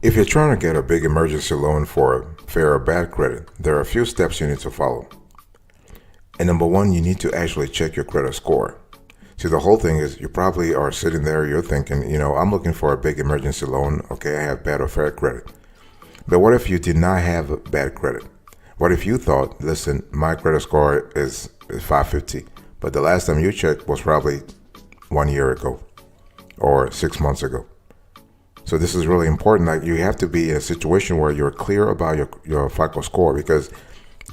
If you're trying to get a big emergency loan for fair or bad credit, there are a few steps you need to follow. And number one, you need to actually check your credit score. See, the whole thing is you probably are sitting there, you're thinking, I'm looking for a big emergency loan. Okay, I have bad or fair credit. But what if you did not have bad credit? What if you thought, listen, my credit score is 550, but the last time you checked was probably 1 year ago or 6 months ago? So this is really important. Like, you have to be in a situation where you're clear about your FICO score, because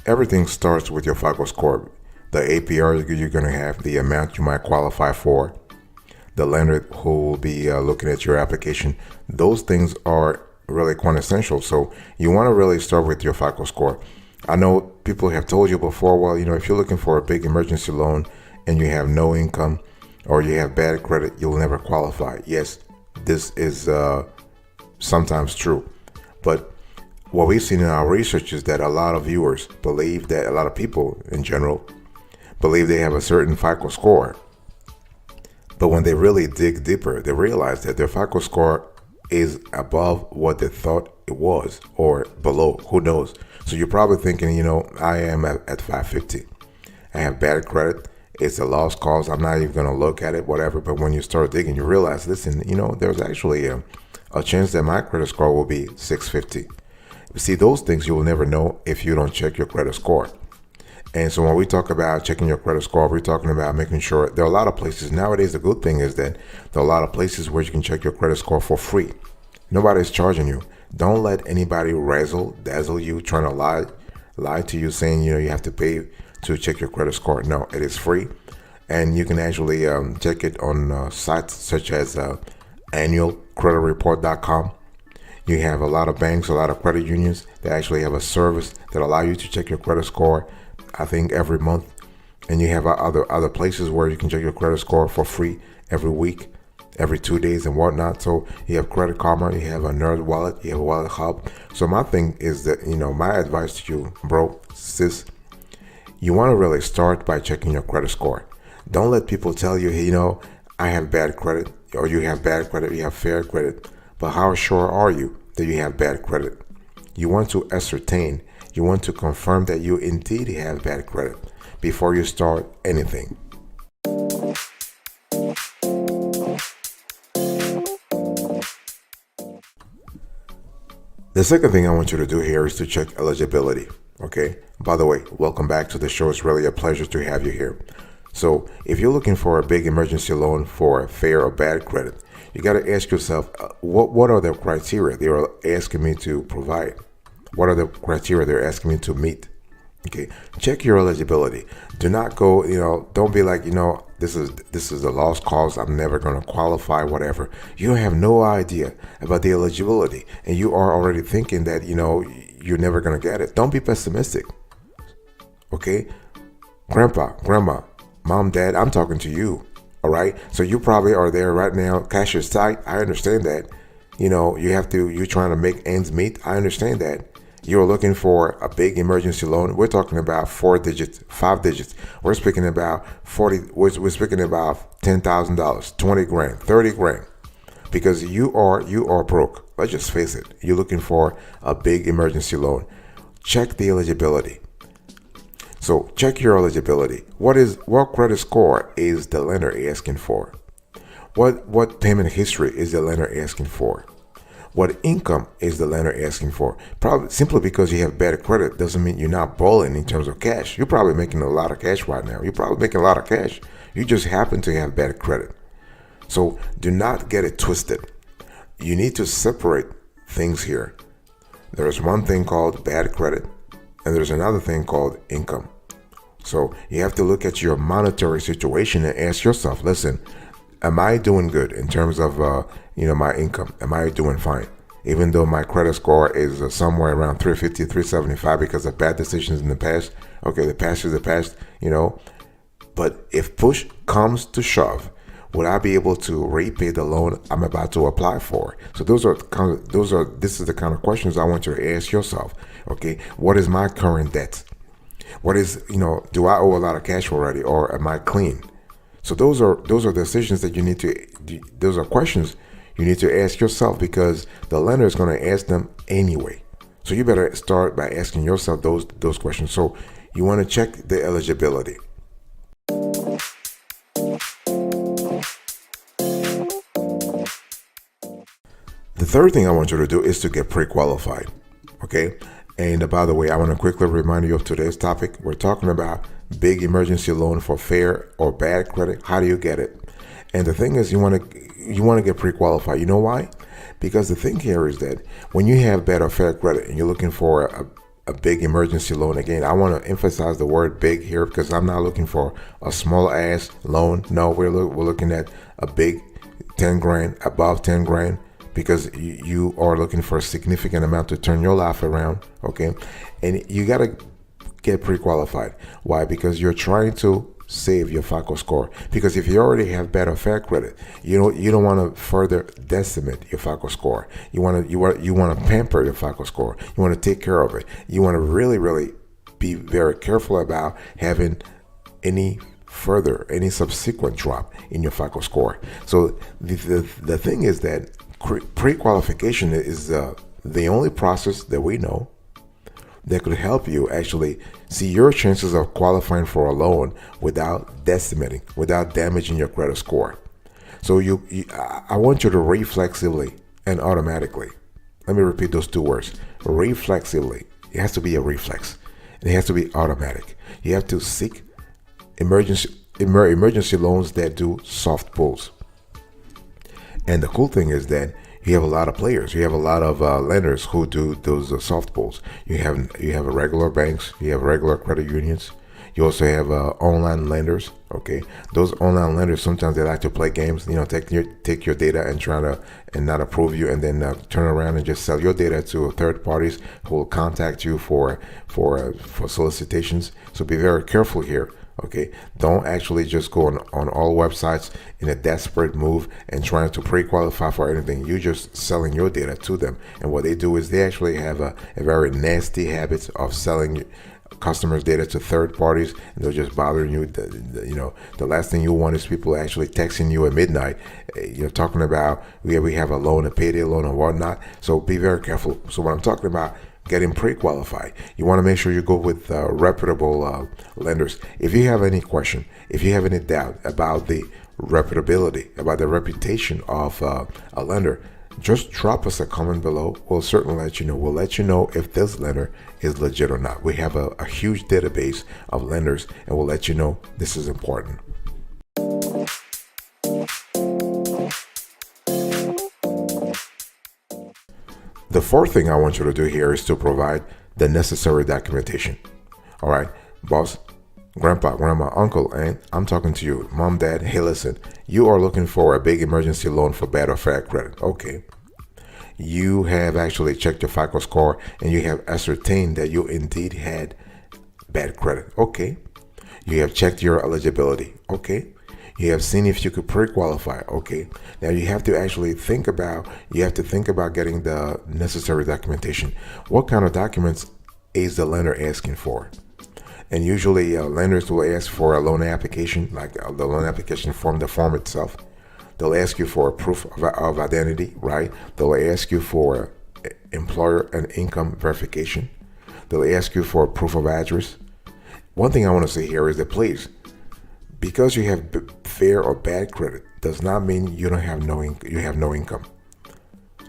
everything starts with your FICO score. The APR you're going to have, the amount you might qualify for, the lender who will be looking at your application. Those things are really quintessential. So you want to really start with your FICO score. I know people have told you before, well, if you're looking for a big emergency loan and you have no income or you have bad credit, you'll never qualify. Yes, this is sometimes true. But what we've seen in our research is that a lot of viewers believe that, a lot of people in general believe they have a certain FICO score. But when they really dig deeper, they realize that their FICO score is above what they thought it was, or below, who knows. So you're probably thinking, I am at 550. I have bad credit. It's a lost cause. I'm not even going to look at it, whatever. But when you start digging, you realize, listen, there's actually a chance that my credit score will be 650. See, those things you will never know if you don't check your credit score. And so when we talk about checking your credit score, we're talking about making sure. There are a lot of places nowadays. The good thing is that there are a lot of places where you can check your credit score for free. Nobody's charging you. Don't let anybody dazzle you, trying to lie to you, saying you have to pay to check your credit score. No, it is free, and you can actually check it on sites such as annualcreditreport.com. You have a lot of banks, a lot of credit unions that actually have a service that allow you to check your credit score, I think, every month. And you have other places where you can check your credit score for free every week, every 2 days and whatnot. So you have Credit Karma, you have a Nerd Wallet, you have a Wallet Hub. So my thing is that, my advice to you, bro, sis, you want to really start by checking your credit score. Don't let people tell you, hey, I have bad credit, or you have bad credit, you have fair credit. But how sure are you that you have bad credit? You want to ascertain, you want to confirm that you indeed have bad credit before you start anything. The second thing I want you to do here is to check eligibility. Okay. By the way, welcome back to the show. It's really a pleasure to have you here. So if you're looking for a big emergency loan for fair or bad credit, you got to ask yourself, what are the criteria they are asking me to provide? What are the criteria they're asking me to meet? Okay, check your eligibility. Do not go, don't be like, this is a lost cause. I'm never going to qualify, whatever. You have no idea about the eligibility, and you are already thinking that, you're never going to get it. Don't be pessimistic. Okay, grandpa, grandma, mom, dad, I'm talking to you. All right. So you probably are there right now. Cash is tight. I understand that. You're trying to make ends meet. I understand that. You're looking for a big emergency loan. We're talking about 4 digits, 5 digits. We're speaking about 40. We're speaking about $10,000, 20 grand, 30 grand, because you are broke. Let's just face it. You're looking for a big emergency loan. Check the eligibility. So check your eligibility. What credit score is the lender asking for? What payment history is the lender asking for? What income is the lender asking for? Probably simply because you have bad credit doesn't mean you're not balling in terms of cash. You're probably making a lot of cash right now. You're probably making a lot of cash. You just happen to have bad credit. So do not get it twisted. You need to separate things here. There's one thing called bad credit, and there's another thing called income. So you have to look at your monetary situation and ask yourself, listen, am I doing good in terms of, my income? Am I doing fine? Even though my credit score is somewhere around 350, 375 because of bad decisions in the past. Okay, the past is the past, But if push comes to shove, would I be able to repay the loan I'm about to apply for? So this is the kind of questions I want you to ask yourself. Okay, what is my current debt? What is, do I owe a lot of cash already, or am I clean? So those are decisions that you need to, those are questions You need to ask yourself because the lender is going to ask them anyway. So you better start by asking yourself those questions. So you want to check the eligibility. The third thing I want you to do is to get pre-qualified. Okay. And by the way, I want to quickly remind you of today's topic. We're talking about big emergency loan for fair or bad credit. How do you get it? And the thing is, you want to get pre-qualified. You know why? Because the thing here is that when you have bad or fair credit and you're looking for a big emergency loan, again, I want to emphasize the word big here because I'm not looking for a small ass loan. No, we're looking at a big 10 grand, above 10 grand. Because you are looking for a significant amount to turn your life around, okay? And you gotta get pre-qualified. Why? Because you're trying to save your FICO score. Because if you already have bad or fair credit, you don't want to further decimate your FICO score. You want to pamper your FICO score. You want to take care of it. You want to really be very careful about having any subsequent drop in your FICO score. So the thing is that pre-qualification is the only process that we know that could help you actually see your chances of qualifying for a loan without decimating, without damaging your credit score. So I want you to reflexively and automatically. Let me repeat those two words. Reflexively. It has to be a reflex. And it has to be automatic. You have to seek emergency loans that do soft pulls. And the cool thing is that you have a lot of players. You have a lot of lenders who do those soft pulls. You have regular banks. You have regular credit unions. You also have online lenders. Okay, those online lenders sometimes they like to play games. Take your data and not approve you, and then turn around and just sell your data to third parties who will contact you for solicitations. So be very careful here. Okay, don't actually just go on all websites in a desperate move and trying to pre-qualify for anything. You're just selling your data to them. And what they do is they actually have a very nasty habit of selling customers' data to third parties, and they're just bothering you. The last thing you want is people actually texting you at midnight, talking about we have a loan, a payday loan, or whatnot. So be very careful. So what I'm talking about, getting pre-qualified, you want to make sure you go with reputable lenders. If you have any question, if you have any doubt about the reputability, about the reputation of a lender, just drop us a comment below. We'll certainly let you know. We'll let you know if this lender is legit or not. We have a huge database of lenders, and we'll let you know this is important. The fourth thing I want you to do here is to provide the necessary documentation. All right, boss, grandpa, grandma, uncle, aunt, I'm talking to you, mom, dad. Hey, listen, you are looking for a big emergency loan for bad or fair credit. Okay. You have actually checked your FICO score and you have ascertained that you indeed had bad credit. Okay. You have checked your eligibility. Okay. You have seen if you could pre-qualify. Okay. Now you have to actually think about getting the necessary documentation. What kind of documents is the lender asking for? And usually lenders will ask for a loan application, like the loan application form, the form itself. They'll ask you for a proof of identity, right? They'll ask you for employer and income verification. They'll ask you for proof of address. One thing I want to say here is that please, because you have fair or bad credit does not mean you have no income.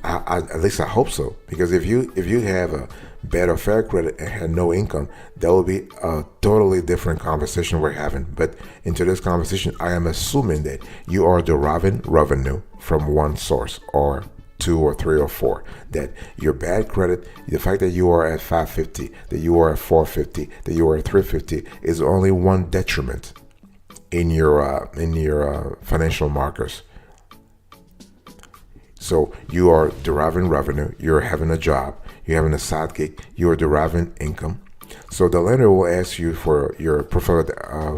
At least I hope so, because if you have a bad or fair credit and had no income, that will be a totally different conversation we're having. But into this conversation, I am assuming that you are deriving revenue from one source, or two or three or four. That your bad credit, the fact that you are at 550, that you are at 450, that you are at 350 is only one detriment in your financial markers. So you are deriving revenue, you're having a job, you're having a side gig, you are deriving income. So the lender will ask you for your proof of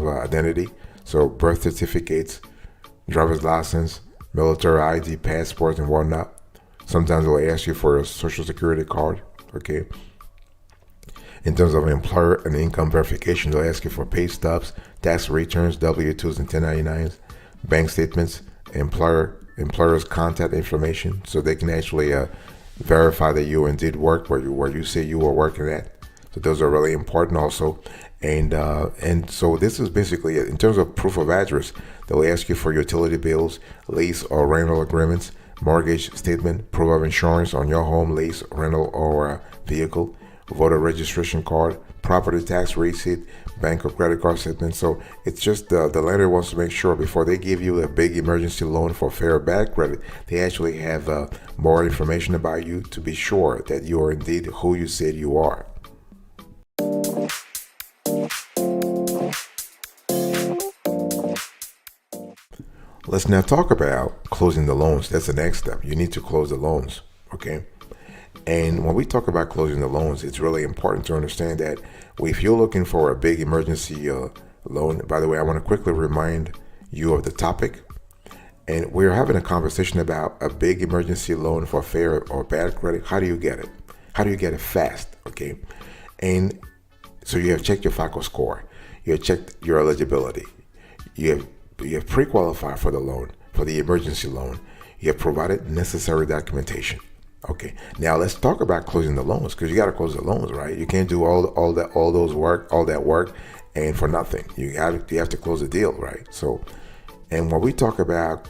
identity, so birth certificates, driver's license, military ID, passports, and whatnot. Sometimes they'll ask you for a social security card, okay? In terms of employer and income verification, they'll ask you for pay stubs, tax returns, W-2s and 1099s, bank statements, employer employer's contact information so they can actually verify that you indeed work where you say you were working at. So those are really important also. And so this is basically it. In terms of proof of address, they'll ask you for utility bills, lease or rental agreements, mortgage statement, proof of insurance on your home, lease, rental, or vehicle, voter registration card, property tax receipt, bank or credit card statement. So it's just the lender wants to make sure before they give you a big emergency loan for fair or bad credit, they actually have more information about you to be sure that you are indeed who you said you are. Let's now talk about closing the loans. That's the next step. You need to close the loans, okay? And when we talk about closing the loans, it's really important to understand that if you're looking for a big emergency loan, by the way, I want to quickly remind you of the topic. And we're having a conversation about a big emergency loan for fair or bad credit. How do you get it? How do you get it fast, okay? And so you have checked your FICO score. You have checked your eligibility. You have pre-qualified for the loan, for the emergency loan. You have provided necessary documentation. Okay, now let's talk about closing the loans, because you got to close the loans, right? You can't do all that work, and for nothing. You have to close the deal, right? So, and when we talk about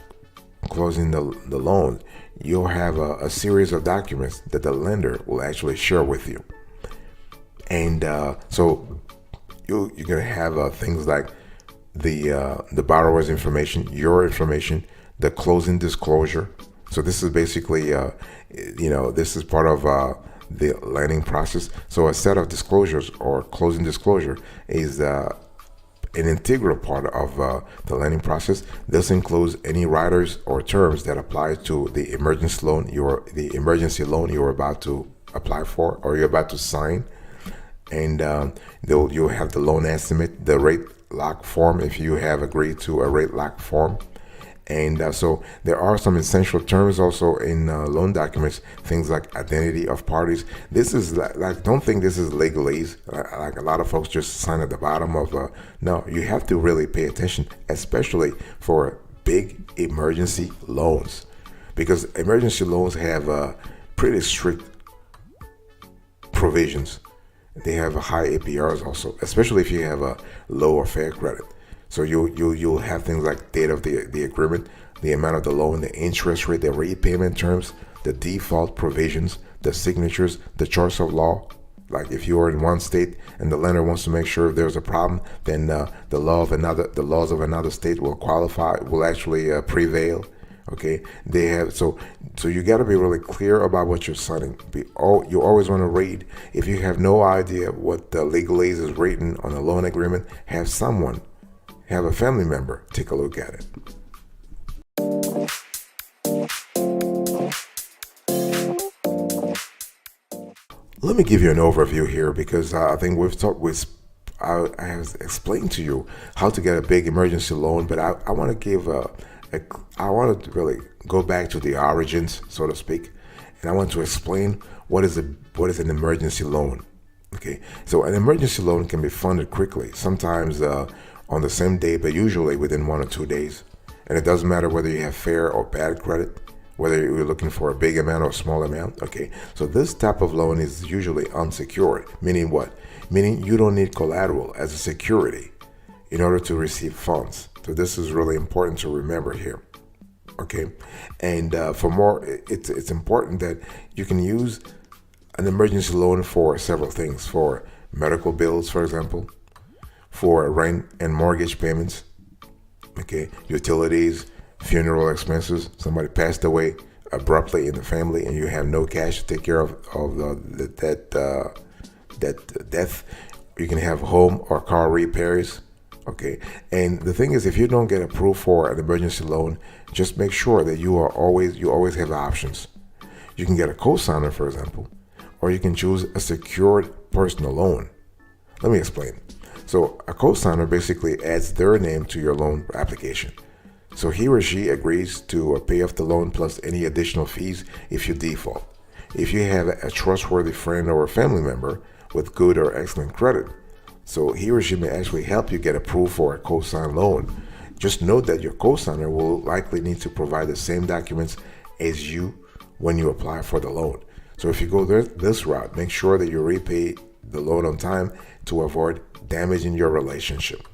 closing the loan, you'll have a series of documents that the lender will actually share with you, and so you're gonna have things like the borrower's information, your information, the closing disclosure. So this is basically, this is part of the lending process. So a set of disclosures or closing disclosure is an integral part of the lending process. This includes any riders or terms that apply to the emergency loan you're about to apply for or you're about to sign. And you'll have the loan estimate, the rate lock form if you have agreed to a rate lock form. And so there are some essential terms also in loan documents, things like identity of parties. This is like don't think this is legalese. Like a lot of folks just sign at the bottom of no, you have to really pay attention, especially for big emergency loans, because emergency loans have pretty strict provisions. They have high APRs also, especially if you have a low or fair credit. So you'll have things like date of the agreement, the amount of the loan, the interest rate, the repayment terms, the default provisions, the signatures, the choice of law. Like if you are in one state and the lender wants to make sure if there's a problem, then the laws of another state will actually prevail. Okay, they have so you got to be really clear about what you're signing. You always want to read. If you have no idea what the legalese is written on a loan agreement, have a family member take a look at it. Let me give you an overview here, because I think I have explained to you how to get a big emergency loan, but I want to I want to really go back to the origins, so to speak, and I want to explain what is an emergency loan. Okay, so an emergency loan can be funded quickly, sometimes on the same day, but usually within 1 or 2 days. And it doesn't matter whether you have fair or bad credit, whether you're looking for a big amount or a small amount. Okay, so this type of loan is usually unsecured, meaning what? Meaning you don't need collateral as a security in order to receive funds. So this is really important to remember here. Okay, and for more, it's important that you can use an emergency loan for several things: for medical bills, for example, for rent and mortgage payments, okay, utilities, funeral expenses. Somebody passed away abruptly in the family, and you have no cash to take care of that death. You can have home or car repairs. Okay, and the thing is, if you don't get approved for an emergency loan, just make sure that you always have options. You can get a co-signer, for example, or you can choose a secured personal loan. Let me explain. So a co-signer basically adds their name to your loan application. So he or she agrees to pay off the loan plus any additional fees if you default. If you have a trustworthy friend or a family member with good or excellent credit, so he or she may actually help you get approved for a co-sign loan. Just note that your co-signer will likely need to provide the same documents as you when you apply for the loan. So if you go this route, make sure that you repay the loan on time to avoid damaging your relationship.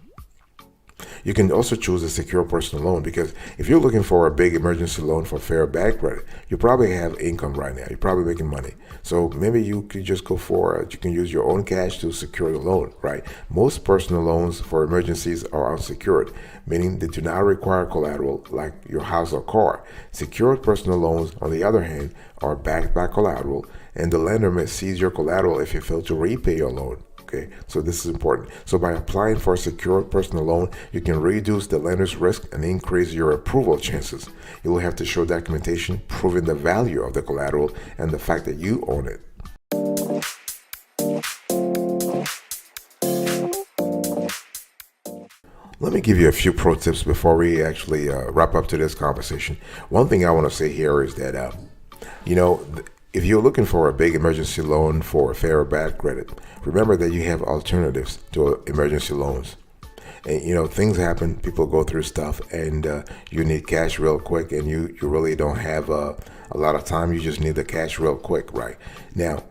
You can also choose a secure personal loan, because if you're looking for a big emergency loan for fair bad credit, you probably have income right now. You're probably making money. So maybe you could just go for it. You can use your own cash to secure the loan, right? Most personal loans for emergencies are unsecured, meaning they do not require collateral like your house or car. Secured personal loans, on the other hand, are backed by collateral, and the lender may seize your collateral if you fail to repay your loan. Okay, so this is important. So by applying for a secured personal loan, you can reduce the lender's risk and increase your approval chances. You will have to show documentation proving the value of the collateral and the fact that you own it. Let me give you a few pro tips before we actually wrap up to this conversation. One thing I want to say here is that, if you're looking for a big emergency loan for fair or bad credit, remember that you have alternatives to emergency loans. And things happen, people go through stuff, and you need cash real quick, and you really don't have a lot of time. You just need the cash real quick, right? Now,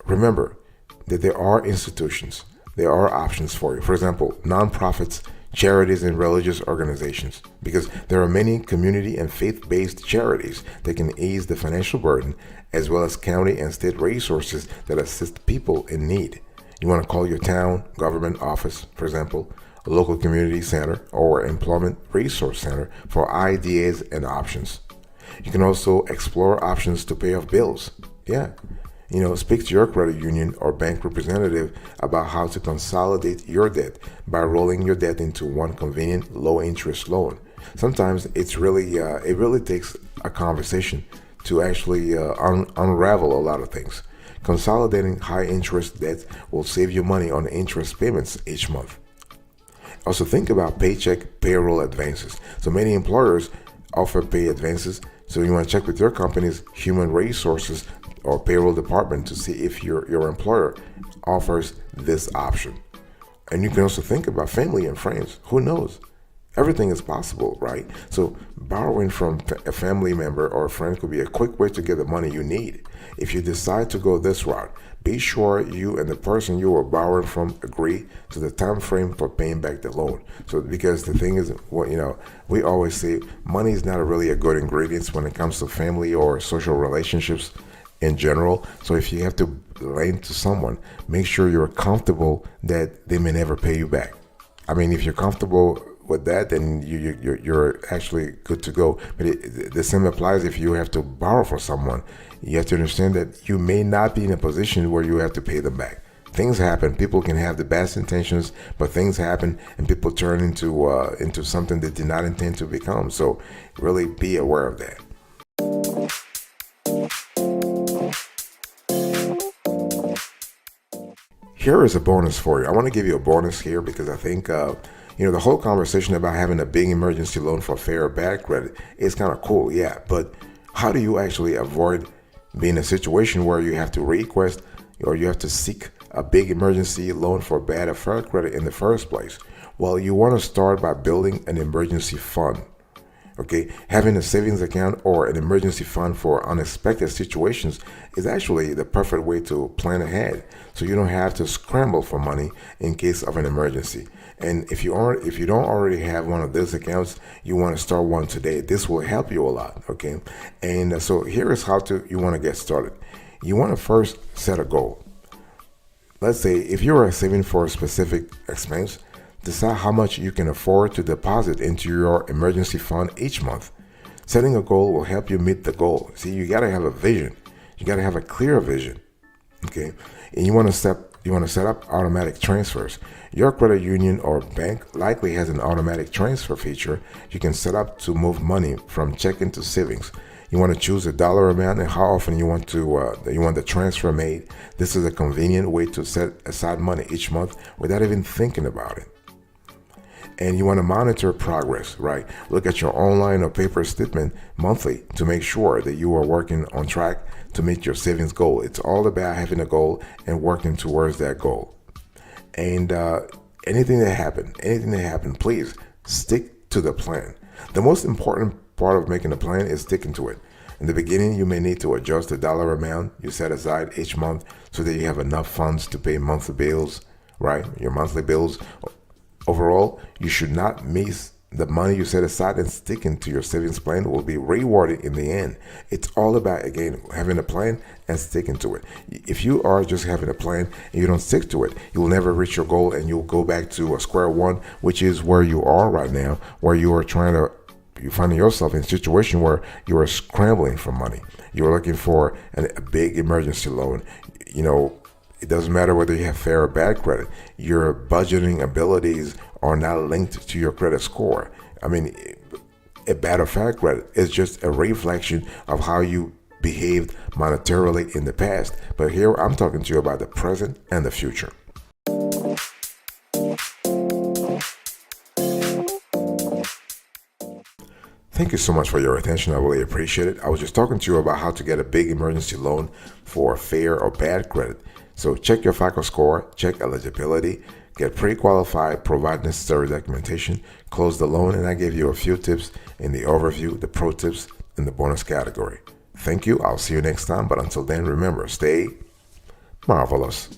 remember that there are institutions, there are options for you. For example, nonprofits, charities, and religious organizations, because there are many community and faith-based charities that can ease the financial burden, as well as county and state resources that assist people in need. You want to call your town government office, for example, a local community center, or employment resource center for ideas and options. You can also explore options to pay off bills. Speak to your credit union or bank representative about how to consolidate your debt by rolling your debt into one convenient low-interest loan. Sometimes it really takes a conversation to actually unravel a lot of things. Consolidating high-interest debt will save you money on interest payments each month. Also, think about paycheck payroll advances. So many employers offer pay advances, so you want to check with your company's human resources or payroll department to see if your employer offers this option. And you can also think about family and friends. Who knows? Everything is possible, right? So borrowing from a family member or a friend could be a quick way to get the money you need. If you decide to go this route, be sure you and the person you are borrowing from agree to the time frame for paying back the loan. So because the thing is, we always say money is not really a good ingredient when it comes to family or social relationships in general. So if you have to lend to someone, make sure you're comfortable that they may never pay you back. I mean, if you're comfortable with that, then you're actually good to go. But the same applies if you have to borrow from someone. You have to understand that you may not be in a position where you have to pay them back. Things happen. People can have the best intentions, but things happen, and people turn into something they did not intend to become. So really be aware of that. Here is a bonus for you. I want to give you a bonus here because I think, the whole conversation about having a big emergency loan for fair or bad credit is kind of cool, yeah. But how do you actually avoid being in a situation where you have to request or you have to seek a big emergency loan for bad or fair credit in the first place? Well, you want to start by building an emergency fund. Okay, having a savings account or an emergency fund for unexpected situations is actually the perfect way to plan ahead, so you don't have to scramble for money in case of an emergency. And if you don't already have one of those accounts, you want to start one today. This will help you a lot. Okay, and so here is how you want to get started. You want to first set a goal. Let's say if you are saving for a specific expense, decide how much you can afford to deposit into your emergency fund each month. Setting a goal will help you meet the goal. See, you got to have a vision. You got to have a clear vision. Okay, and you want to set up automatic transfers. Your credit union or bank likely has an automatic transfer feature you can set up to move money from checking to savings. You want to choose a dollar amount and how often you want the transfer made. This is a convenient way to set aside money each month without even thinking about it. And you want to monitor progress, right? Look at your online or paper statement monthly to make sure that you are working on track to meet your savings goal. It's all about having a goal and working towards that goal. And anything that happened, please stick to the plan. The most important part of making a plan is sticking to it. In the beginning, you may need to adjust the dollar amount you set aside each month so that you have enough funds to pay monthly bills, right? Your monthly bills. Overall, you should not miss the money you set aside, and sticking to your savings plan will be rewarded in the end. It's all about, again, having a plan and sticking to it. If you are just having a plan and you don't stick to it, you'll never reach your goal and you'll go back to a square one, which is where you are right now, where you are you're finding yourself in a situation where you are scrambling for money. You're looking for a big emergency loan. It doesn't matter whether you have fair or bad credit. Your budgeting abilities are not linked to your credit score. I mean, a bad or fair credit is just a reflection of how you behaved monetarily in the past. But here I'm talking to you about the present and the future. Thank you so much for your attention. I really appreciate it. I was just talking to you about how to get a big emergency loan for fair or bad credit. So check your FICO score, check eligibility, get pre-qualified, provide necessary documentation, close the loan, and I gave you a few tips in the overview, the pro tips, and the bonus category. Thank you. I'll see you next time. But until then, remember, stay marvelous.